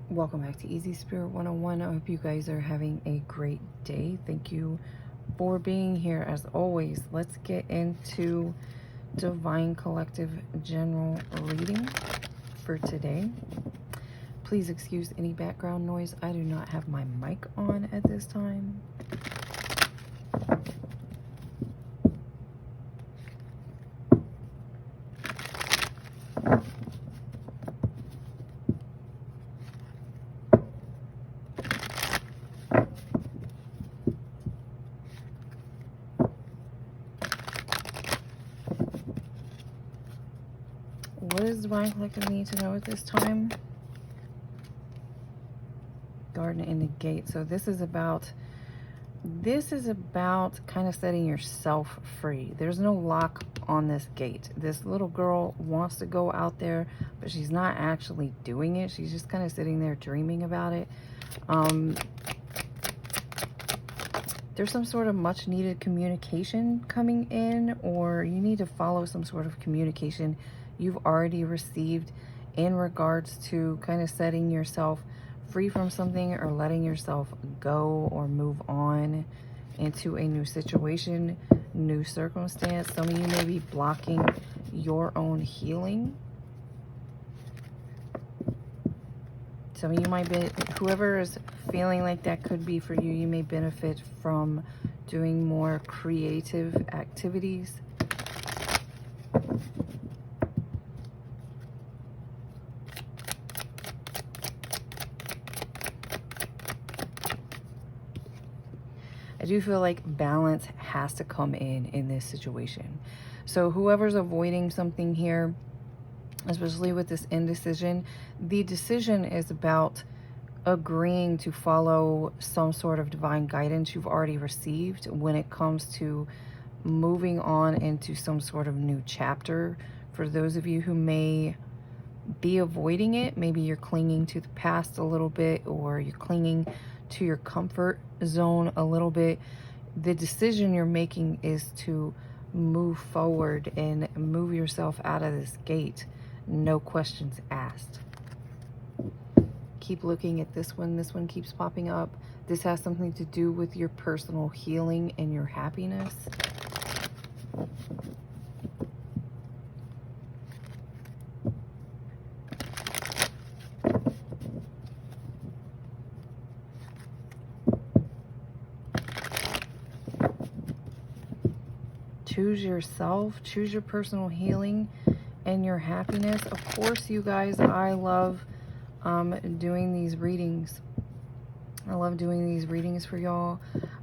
Welcome back to Easy Spirit 101. I hope you guys are having a great day. Thank you for being here. As always, let's get into Divine Collective General reading for today. Please excuse any background noise. I do not have my mic on at this time. What does Divine Collective need to know at this time? Garden and the Gate. So this is about kind of setting yourself free. There's no lock on this gate. This little girl wants to go out there, but she's not actually doing it. She's just kind of sitting there dreaming about it. There's some sort of much needed communication coming in, or you need to follow some sort of communication you've already received in regards to kind of setting yourself free from something or letting yourself go or move on into a new situation, new circumstance. Some of you may be blocking your own healing. Some of you might be, whoever is feeling like that could be for you, you may benefit from doing more creative activities. I do feel like balance has to come in this situation. So whoever's avoiding something here, especially with this indecision, the decision is about agreeing to follow some sort of divine guidance you've already received when it comes to moving on into some sort of new chapter. For those of you who may be avoiding it, maybe you're clinging to the past a little bit, or you're clinging to your comfort zone a little bit. The decision you're making is to move forward and move yourself out of this gate. No questions asked. Keep looking at this one. This one keeps popping up. This has something to do with your personal healing and your happiness. Choose yourself, choose your personal healing and your happiness. Of course, you guys, I love doing these readings. I love doing these readings for y'all.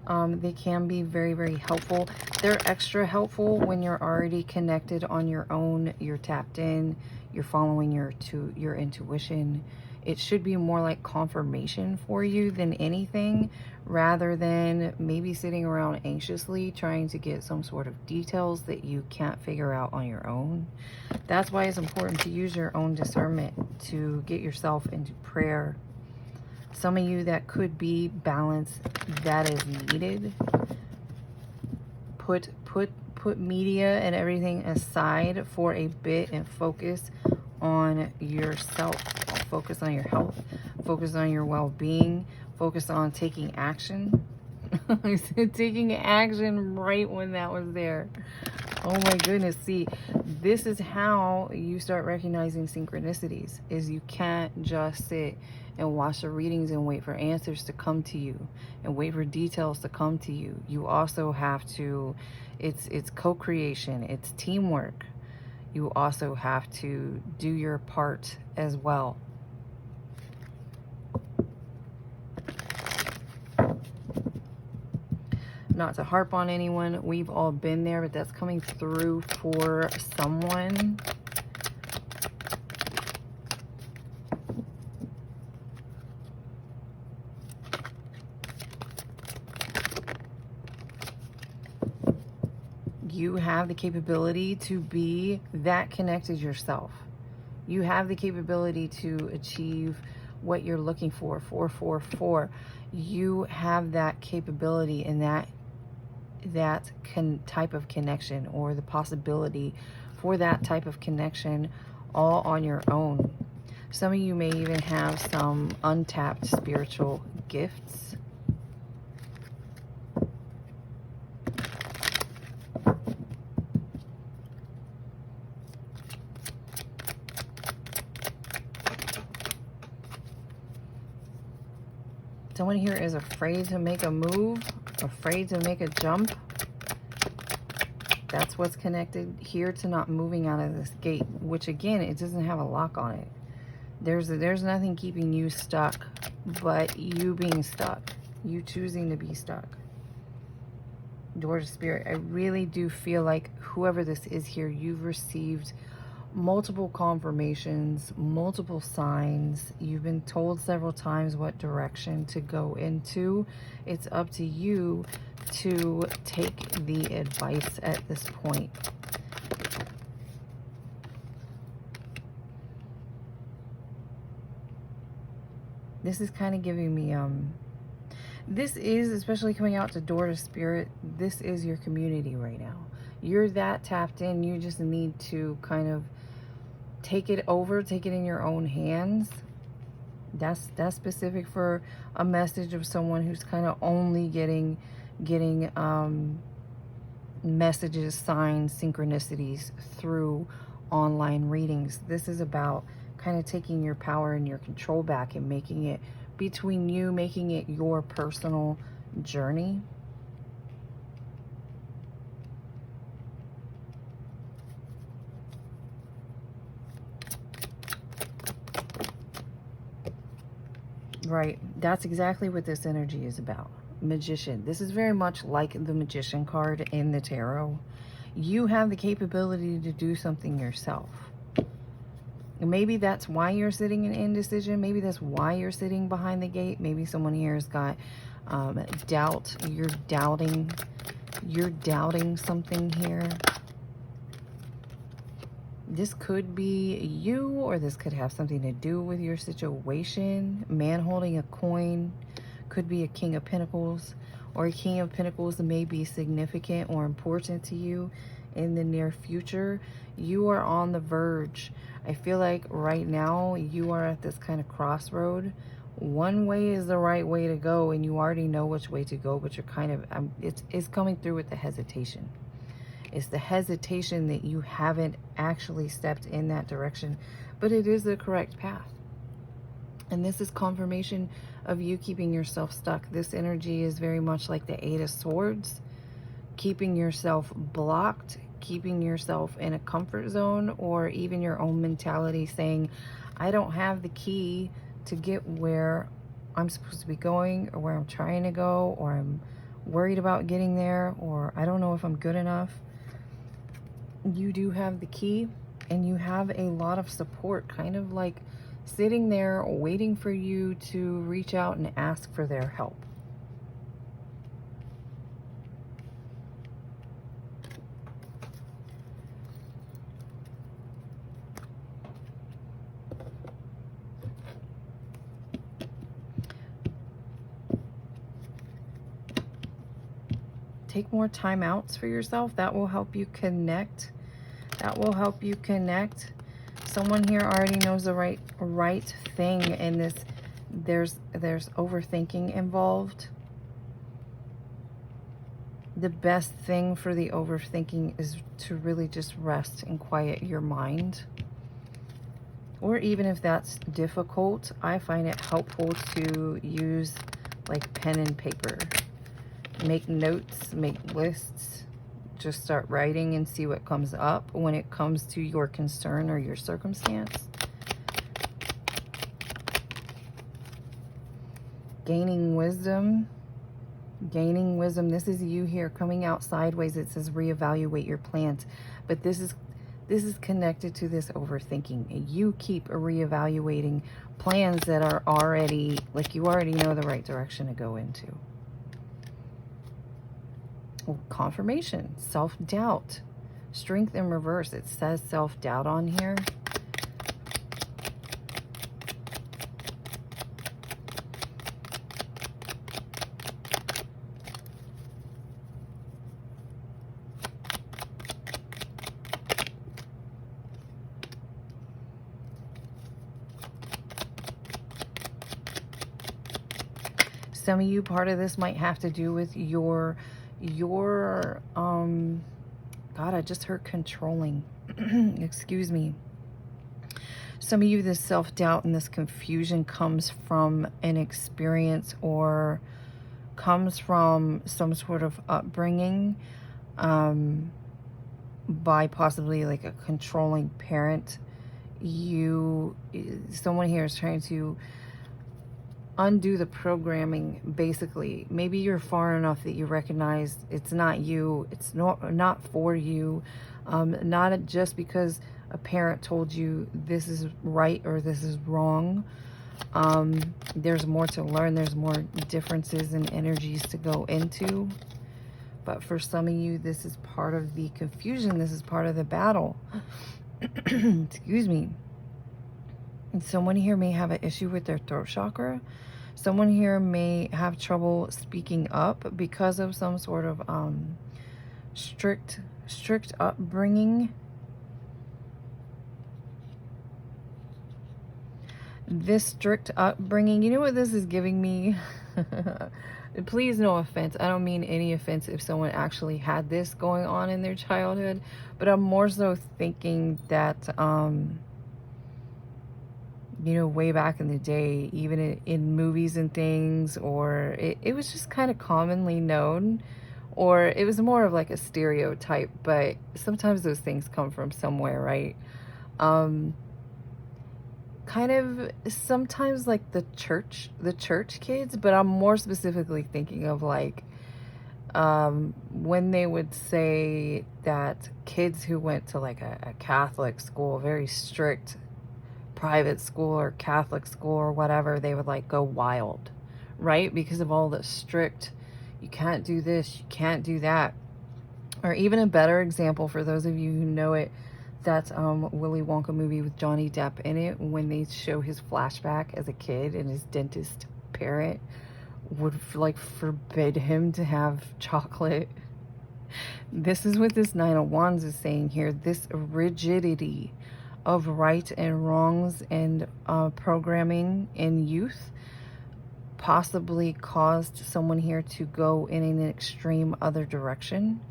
They can be very, very helpful. They're extra helpful when you're already connected on your own. You're tapped in. You're following your intuition. It should be more like confirmation for you than anything, rather than maybe sitting around anxiously trying to get some sort of details that you can't figure out on your own. That's why it's important to use your own discernment to get yourself into prayer. Some of you, that could be balance that is needed. Put media and everything aside for a bit and focus on yourself. Focus on your health. Focus on your well-being. Focus on taking action. I said taking action right when that was there. Oh my goodness. See, this is how you start recognizing synchronicities, is you can't just sit and watch the readings and wait for answers to come to you and wait for details to come to you. You also have to, it's co-creation, it's teamwork. You also have to do your part as well. Not to harp on anyone, we've all been there, but that's coming through for someone. You have the capability to be that connected yourself. You have the capability to achieve what you're looking for. 444. You have that capability and that type of connection, or the possibility for that type of connection, all on your own. Some of you may even have some untapped spiritual gifts. Someone here is afraid to make a move, afraid to make a jump. That's what's connected here to not moving out of this gate, which again, it doesn't have a lock on it. There's nothing keeping you stuck but you being stuck, you choosing to be stuck. Door to Spirit, I really do feel like whoever this is here, you've received multiple confirmations, multiple signs. You've been told several times what direction to go into. It's up to you to take the advice at this point. This is kind of giving me, this is, especially coming out to Door to Spirit, this is your community right now. You're that tapped in. You just need to kind of take it over, take it in your own hands. That's specific for a message of someone who's kind of only getting messages, signs, synchronicities through online readings. This is about kind of taking your power and your control back and making it between you, making it your personal journey. Right, that's exactly what this energy is about. Magician. This is very much like the Magician card in the tarot. You have the capability to do something yourself. Maybe that's why you're sitting in indecision. Maybe that's why you're sitting behind the gate. Maybe someone here has got doubt. You're doubting something here. This could be you, or this could have something to do with your situation. Man holding a coin could be a King of Pentacles, or a King of Pentacles may be significant or important to you in the near future. You are on the verge. I feel like right now you are at this kind of crossroad. One way is the right way to go, and you already know which way to go, but you're kind of, it's coming through with the hesitation. It's the hesitation that you haven't actually stepped in that direction, but it is the correct path. And this is confirmation of you keeping yourself stuck. This energy is very much like the Eight of Swords, keeping yourself blocked, keeping yourself in a comfort zone, or even your own mentality saying, I don't have the key to get where I'm supposed to be going, or where I'm trying to go, or I'm worried about getting there, or I don't know if I'm good enough. You do have the key, and you have a lot of support, kind of like sitting there waiting for you to reach out and ask for their help. Take more time outs for yourself. That will help you connect. That will help you connect. Someone here already knows the right thing, and this there's overthinking involved. The best thing for the overthinking is to really just rest and quiet your mind. Or even if that's difficult, I find it helpful to use like pen and paper. Make notes, make lists, just start writing and see what comes up when it comes to your concern or your circumstance. Gaining wisdom. Gaining wisdom. This is you here coming out sideways. It says reevaluate your plans. But this is connected to this overthinking. You keep reevaluating plans that are already, like you already know the right direction to go into. Confirmation, self-doubt, strength in reverse. It says self-doubt on here. Some of you, part of this might have to do with your God, I just heard controlling. Excuse me. Some of you, this self-doubt and this confusion comes from an experience or comes from some sort of upbringing by possibly like a controlling parent. Someone here is trying to undo the programming, basically. Maybe you're far enough that you recognize it's not you, it's not for you, not just because a parent told you this is right or this is wrong. There's more to learn, there's more differences and energies to go into. But for some of you, this is part of the confusion, this is part of the battle. Excuse me. And someone here may have an issue with their throat chakra. Someone here may have trouble speaking up because of some sort of strict upbringing. This strict upbringing, you know what this is giving me? Please, no offense. I don't mean any offense if someone actually had this going on in their childhood, but I'm more so thinking that, you know, way back in the day, even in movies and things, or it was just kind of commonly known, or it was more of like a stereotype, but sometimes those things come from somewhere, right? Kind of sometimes like the church kids, but I'm more specifically thinking of like when they would say that kids who went to like a Catholic school, very strict private school or Catholic school or whatever, they would like go wild, right? Because of all the strict, you can't do this, you can't do that. Or even a better example for those of you who know it, that Willy Wonka movie with Johnny Depp in it, when they show his flashback as a kid and his dentist parent would like forbid him to have chocolate. This is what this Nine of Wands is saying here. This rigidity of right and wrongs and programming in youth possibly caused someone here to go in an extreme other direction.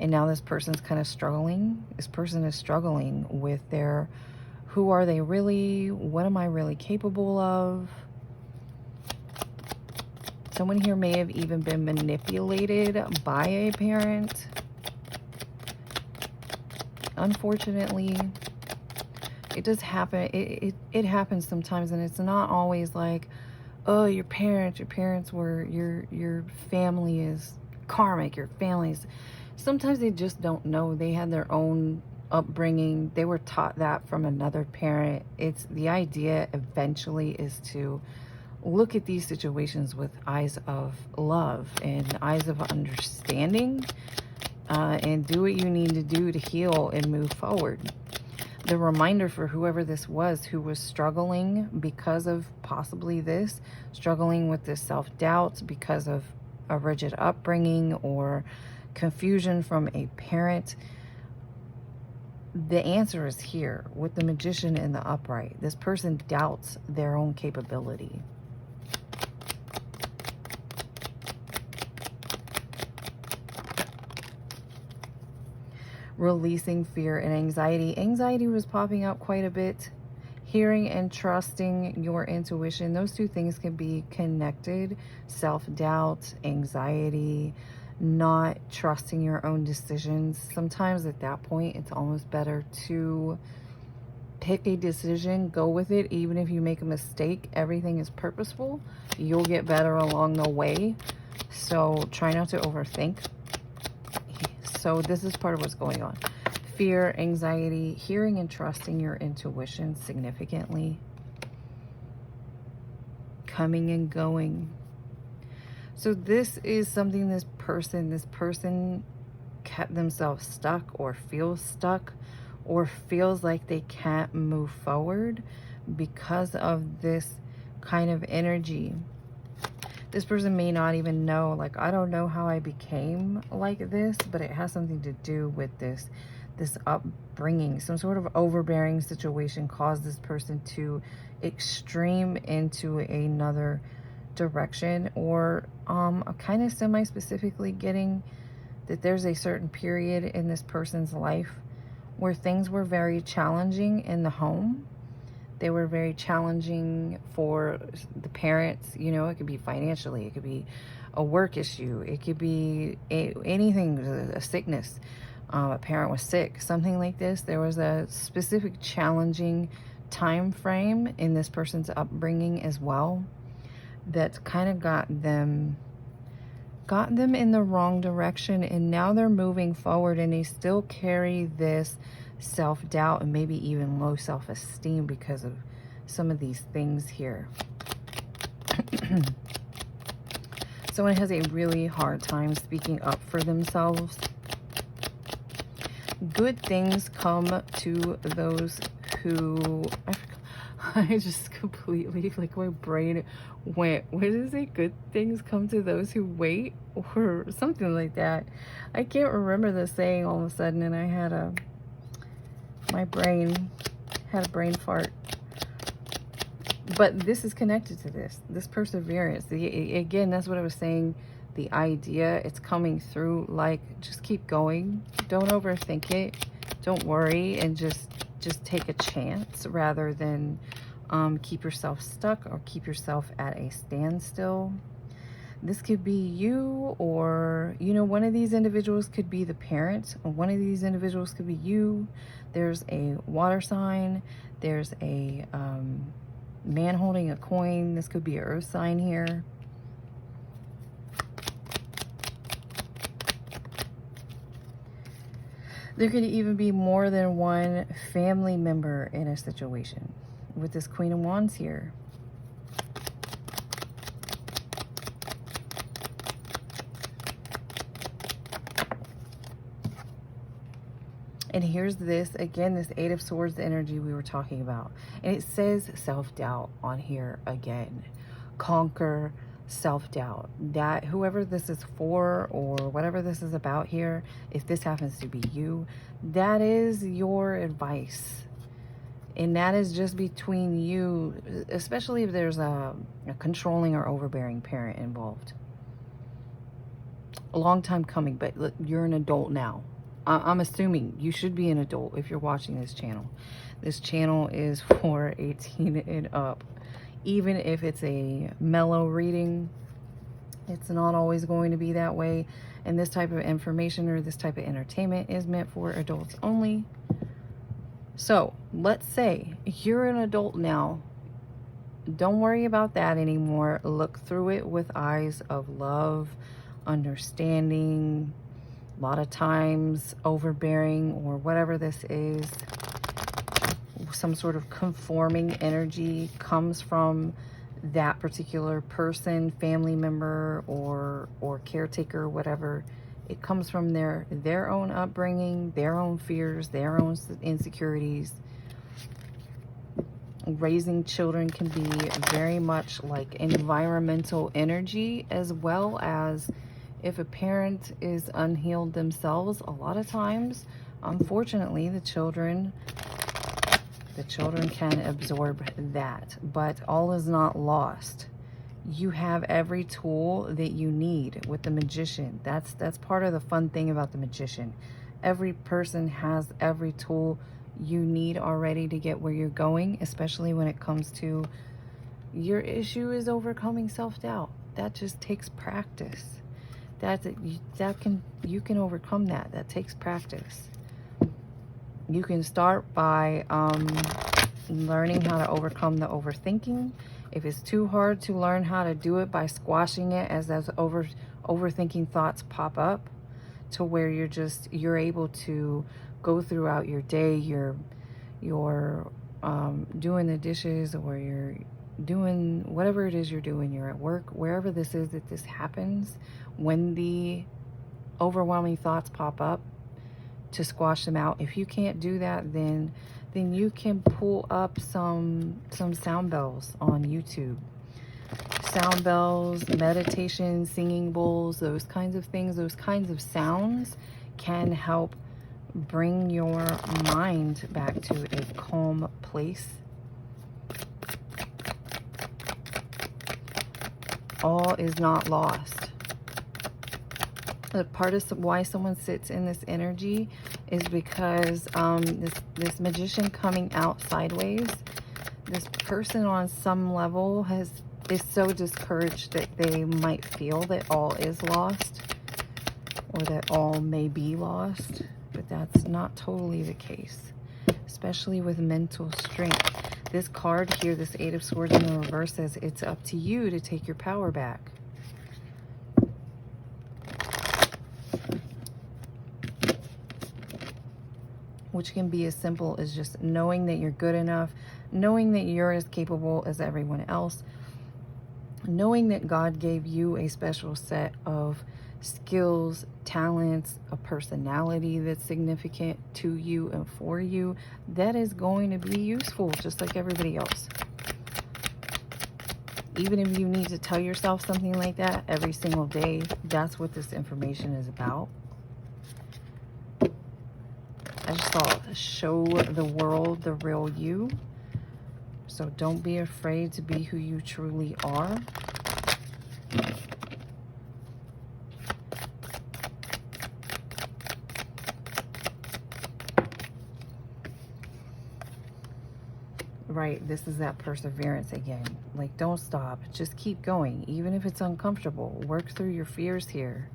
And now this person's kind of struggling. This person is struggling with their, who are they really? What am I really capable of? Someone here may have even been manipulated by a parent. Unfortunately, it does happen. It happens sometimes, and it's not always like, oh, your parents were, your family is karmic, your family's. Sometimes they just don't know. They had their own upbringing. They were taught that from another parent. It's the idea eventually is to look at these situations with eyes of love and eyes of understanding, and do what you need to do to heal and move forward. The reminder for whoever this was who was struggling because of possibly this, struggling with this self-doubt because of a rigid upbringing or confusion from a parent, the answer is here with the Magician in the upright. This person doubts their own capability. Releasing fear and anxiety. Anxiety was popping up quite a bit. Hearing and trusting your intuition. Those two things can be connected. Self-doubt, anxiety, not trusting your own decisions. Sometimes at that point, it's almost better to pick a decision, go with it. Even if you make a mistake, everything is purposeful. You'll get better along the way. So try not to overthink. So this is part of what's going on. Fear, anxiety, hearing and trusting your intuition significantly. Coming and going. So this is something this person kept themselves stuck or feels stuck or feels like they can't move forward because of this kind of energy. This person may not even know, like, I don't know how I became like this, but it has something to do with this upbringing. Some sort of overbearing situation caused this person to extreme into another direction, or kind of semi-specifically getting that there's a certain period in this person's life where things were very challenging in the home. They were very challenging for the parents. You know, it could be financially, it could be a work issue, it could be anything, a sickness. A parent was sick, something like this. There was a specific challenging time frame in this person's upbringing as well that kind of got them in the wrong direction, and now they're moving forward, and they still carry this self-doubt and maybe even low self-esteem because of some of these things here. Someone has a really hard time speaking up for themselves. Good things come to those who... I just completely, like, my brain went, what is it? Good things come to those who wait, or something like that. I can't remember the saying all of a sudden, and I had my brain had a brain fart. But this is connected to this perseverance. Again, that's what I was saying. The idea, it's coming through, like, just keep going. Don't overthink it. Don't worry, and just take a chance rather than keep yourself stuck or keep yourself at a standstill. This could be you, or, you know, one of these individuals could be the parent, or one of these individuals could be you. There's a water sign. There's a man holding a coin. This could be an earth sign here. There could even be more than one family member in a situation with this Queen of Wands here. And here's this, again, this Eight of Swords energy we were talking about. And it says self-doubt on here again. Conquer self-doubt. That whoever this is for, or whatever this is about here, if this happens to be you, that is your advice. And that is just between you, especially if there's a controlling or overbearing parent involved. A long time coming, but look, you're an adult now. I'm assuming you should be an adult if you're watching this channel. This channel is for 18 and up. Even if it's a mellow reading, it's not always going to be that way. And this type of information or this type of entertainment is meant for adults only. So let's say you're an adult now. Don't worry about that anymore. Look through it with eyes of love, understanding. A lot of times overbearing, or whatever this is, some sort of conforming energy comes from that particular person, family member, or caretaker, whatever. It comes from their own upbringing, their own fears, their own insecurities. Raising children can be very much like environmental energy, as well as if a parent is unhealed themselves. A lot of times, unfortunately, the children can absorb that, but all is not lost. You have every tool that you need with the Magician. That's part of the fun thing about the Magician. Every person has every tool you need already to get where you're going, especially when it comes to your issue is overcoming self-doubt. That just takes practice. You can overcome that. That takes practice. You can start by learning how to overcome the overthinking. If it's too hard to learn how to do it, by squashing it as those overthinking thoughts pop up, to where you're able to go throughout your day. You're doing the dishes, or you're doing whatever it is you're doing. You're at work, wherever this is that this happens. When the overwhelming thoughts pop up, to squash them out. If you can't do that, then you can pull up some sound bells on YouTube. Sound bells, meditation, singing bowls, those kinds of things, those kinds of sounds can help bring your mind back to a calm place. All is not lost. The part of why someone sits in this energy is because this magician coming out sideways, this person on some level is so discouraged that they might feel that all is lost, or that all may be lost, but that's not totally the case, especially with mental strength. This card here, this Eight of Swords in the reverse, says it's up to you to take your power back. Which can be as simple as just knowing that you're good enough, knowing that you're as capable as everyone else, knowing that God gave you a special set of skills, talents, a personality that's significant to you and for you, that is going to be useful just like everybody else. Even if you need to tell yourself something like that every single day, that's what this information is about. I just thought, show the world the real you. So don't be afraid to be who you truly are. Right, this is that perseverance again. Like, don't stop. Just keep going. Even if it's uncomfortable. Work through your fears here.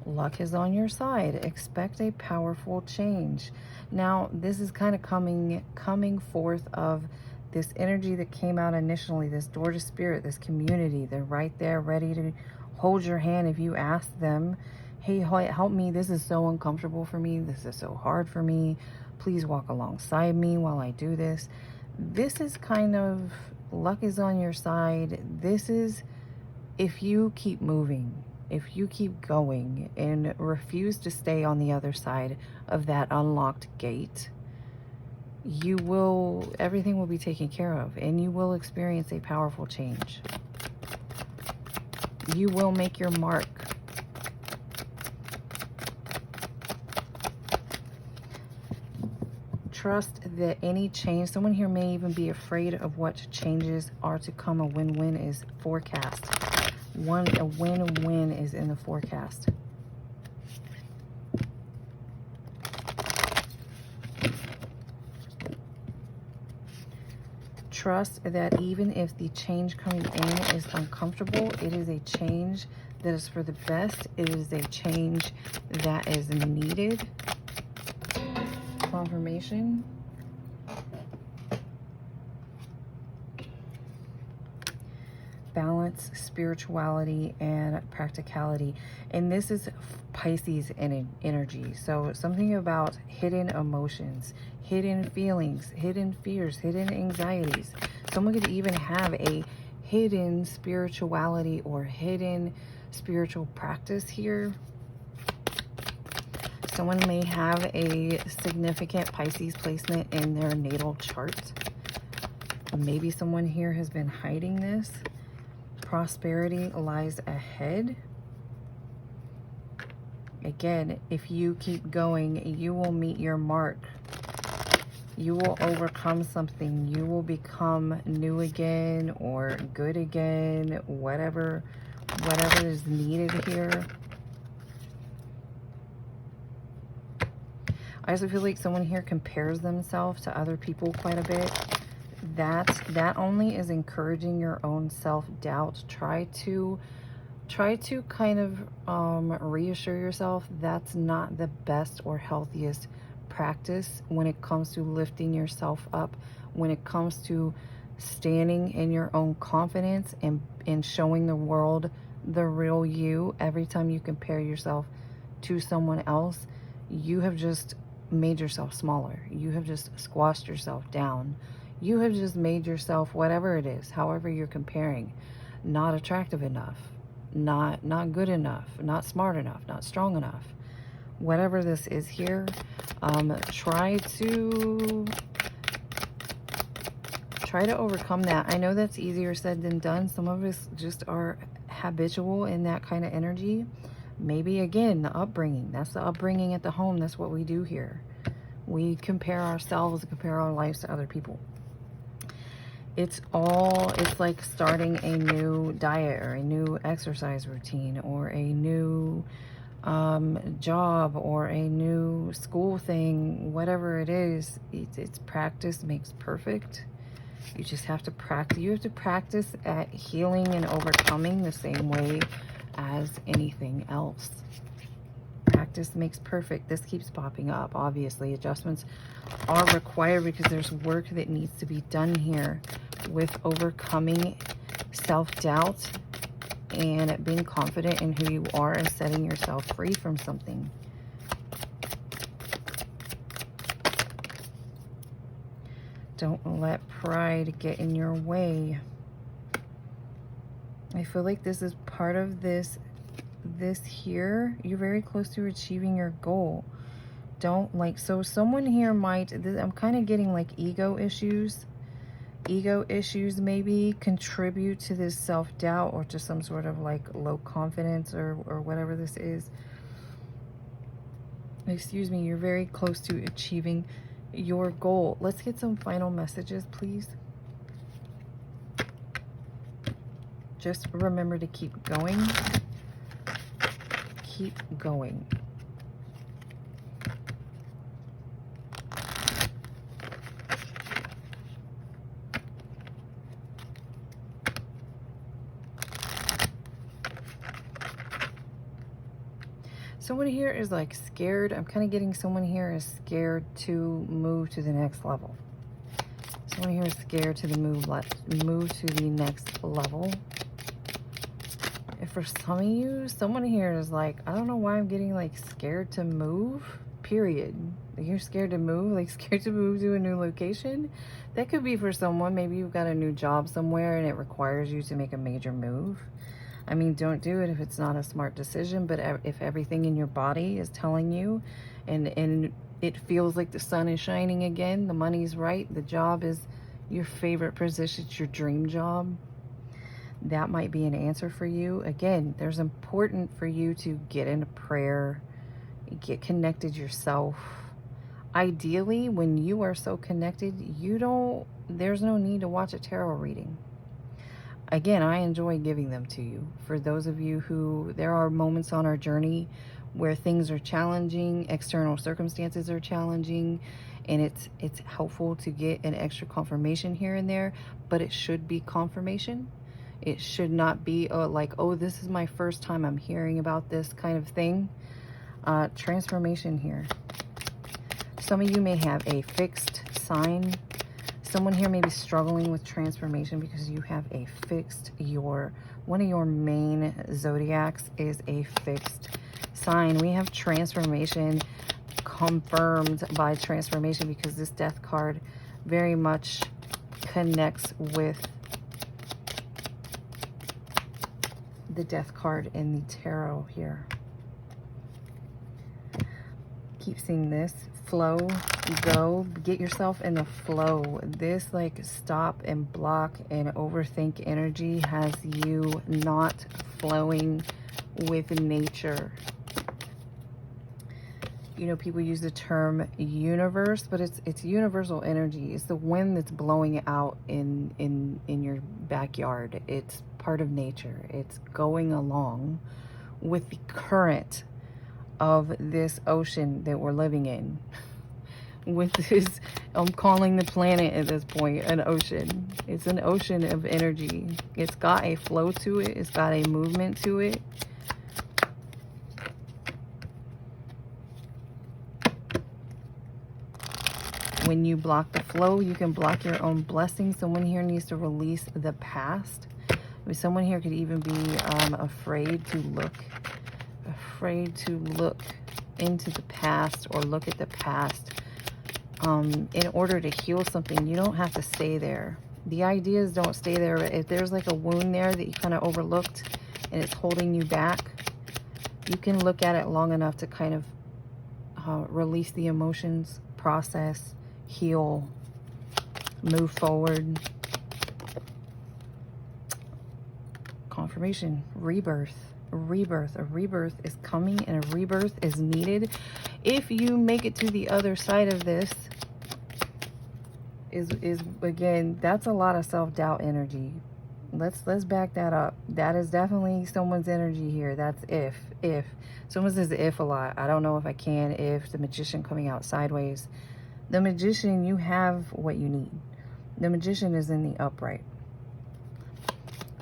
Luck is on your side. Expect a powerful change. Now, this is kind of coming forth of this energy that came out initially, this door to spirit, this community. They're right there ready to hold your hand if you ask them, hey, help me. This is so uncomfortable for me. This is so hard for me. Please walk alongside me while I do this. This is kind of, luck is on your side. This is, if you keep moving, if you keep going and refuse to stay on the other side of that unlocked gate, everything will be taken care of, and you will experience a powerful change. You will make your mark. Trust that any change, someone here may even be afraid of what changes are to come. A win-win is forecast. A win-win is in the forecast. Trust that even if the change coming in is uncomfortable, it is a change that is for the best. It is a change that is needed. Confirmation. Balance, spirituality, and practicality. And this is Pisces energy. So something about hidden emotions, hidden feelings, hidden fears, hidden anxieties. Someone could even have a hidden spirituality or hidden spiritual practice here. Someone may have a significant Pisces placement in their natal chart. Maybe someone here has been hiding this. Prosperity lies ahead. Again, if you keep going, you will meet your mark. You will overcome something. You will become new again or good again, whatever is needed here. I also feel like someone here compares themselves to other people quite a bit. That only is encouraging your own self-doubt. Try to kind of reassure yourself that's not the best or healthiest practice when it comes to lifting yourself up, when it comes to standing in your own confidence and showing the world the real you. Every time you compare yourself to someone else, you have just made yourself smaller. You have just squashed yourself down. You have just made yourself, whatever it is, however you're comparing, not attractive enough, not good enough, not smart enough, not strong enough. Whatever this is here, try to overcome that. I know that's easier said than done. Some of us just are habitual in that kind of energy. Maybe, again, the upbringing. That's the upbringing at the home. That's what we do here. We compare ourselves, compare our lives to other people. It's like starting a new diet or a new exercise routine or a new job or a new school thing, whatever it is. It's practice makes perfect. You just have to practice. You have to practice at healing and overcoming the same way as anything else. Practice makes perfect. This keeps popping up. Obviously, adjustments are required because there's work that needs to be done here with overcoming self-doubt and being confident in who you are and setting yourself free from something. Don't let pride get in your way. I feel like this is part of this here. You're very close to achieving your goal. Don't like, so someone here might, I'm kind of getting like ego issues maybe contribute to this self-doubt or to some sort of like low confidence or whatever this is. Excuse me, you're very close to achieving your goal. Let's get some final messages, please. Just remember to keep going. Keep going. Someone here is like scared. I'm kind of getting someone here is scared to move to the next level. Someone here is scared to move to the next level. If for some of you, someone here is like, I don't know why I'm getting like scared to move, period. Like you're scared to move, like scared to move to a new location. That could be for someone. Maybe you've got a new job somewhere and it requires you to make a major move. I mean, don't do it if it's not a smart decision, but if everything in your body is telling you and it feels like the sun is shining again, the money's right, the job is your favorite position, it's your dream job, that might be an answer for you. Again, there's important for you to get into prayer, get connected yourself. Ideally, when you are so connected, there's no need to watch a tarot reading. Again, I enjoy giving them to you. For those of you who, there are moments on our journey where things are challenging, external circumstances are challenging, and it's helpful to get an extra confirmation here and there, but it should be confirmation. It should not be like, oh, this is my first time I'm hearing about this kind of thing. Transformation here. Some of you may have a fixed sign. Someone here may be struggling with transformation because you have a fixed, one of your main zodiacs is a fixed sign. We have transformation confirmed by transformation because this death card very much connects with the death card in the tarot here. Keep seeing this. Flow, go, get yourself in the flow. This like stop and block and overthink energy has you not flowing with nature. You know, people use the term universe, but it's universal energy. It's the wind that's blowing out in your backyard. It's part of nature. It's going along with the current of this ocean that we're living in. With this, I'm calling the planet at this point an ocean. It's an ocean of energy. It's got a flow to it. It's got a movement to it. When you block the flow, you can block your own blessings. Someone here needs to release the past. I mean, someone here could even be afraid to look into the past or look at the past. In order to heal something, you don't have to stay there. The idea is don't stay there. If there's like a wound there that you kind of overlooked and it's holding you back, you can look at it long enough to kind of release the emotions, process, heal, move forward. Confirmation, rebirth. A rebirth is coming and a rebirth is needed. If you make it to the other side of this, is again, that's a lot of self-doubt energy. Let's back that up. That is definitely someone's energy here. That's if. Someone says if a lot. I don't know if I can. If the Magician coming out sideways. The Magician, you have what you need. The Magician is in the upright.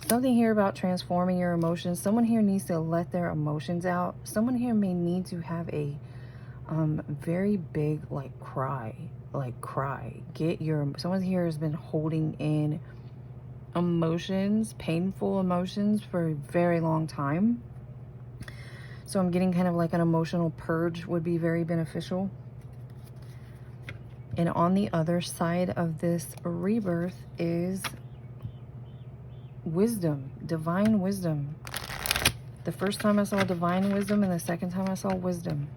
Something here about transforming your emotions. Someone here needs to let their emotions out. Someone here may need to have a very big cry. Someone here has been holding in emotions, painful emotions, for a very long time. So I'm getting kind of like an emotional purge would be very beneficial. And on the other side of this rebirth is wisdom, divine wisdom. The first time I saw divine wisdom and the second time I saw wisdom.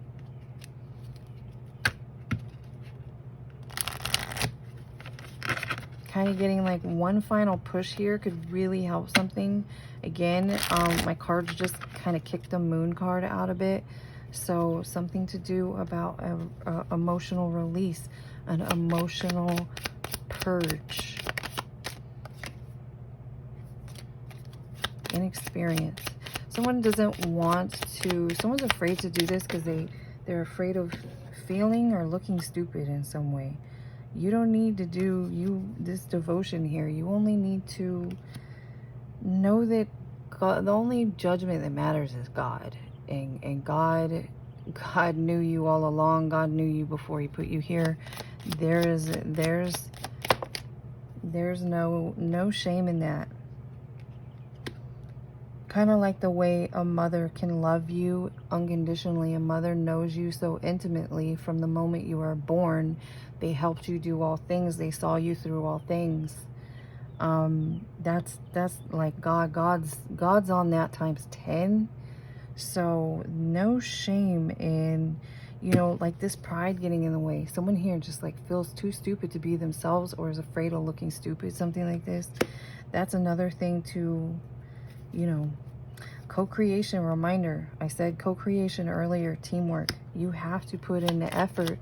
Kind of getting like one final push here could really help something. Again, my cards just kind of kicked the moon card out a bit. So something to do about a emotional release, an emotional purge. Inexperience. Someone doesn't want to, someone's afraid to do this because they're afraid of feeling or looking stupid in some way. You don't need to do this devotion here. You only need to know that God, the only judgment that matters is God. And God knew you all along. God knew you before he put you here. There's no shame in that. Kind of like the way a mother can love you unconditionally. A mother knows you so intimately from the moment you are born. They helped you do all things. They saw you through all things. That's like God. God's on that times 10. So no shame in, you know, like this pride getting in the way. Someone here just like feels too stupid to be themselves or is afraid of looking stupid. Something like this. That's another thing to, you know, co-creation. Reminder, I said co-creation earlier. Teamwork. You have to put in the effort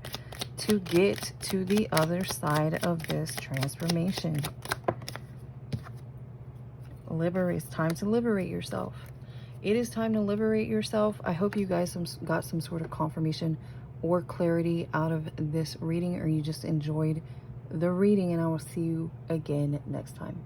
to get to the other side of this transformation. It's time to liberate yourself. It is time to liberate yourself. I hope you guys got some sort of confirmation or clarity out of this reading, or you just enjoyed the reading, and I will see you again next time.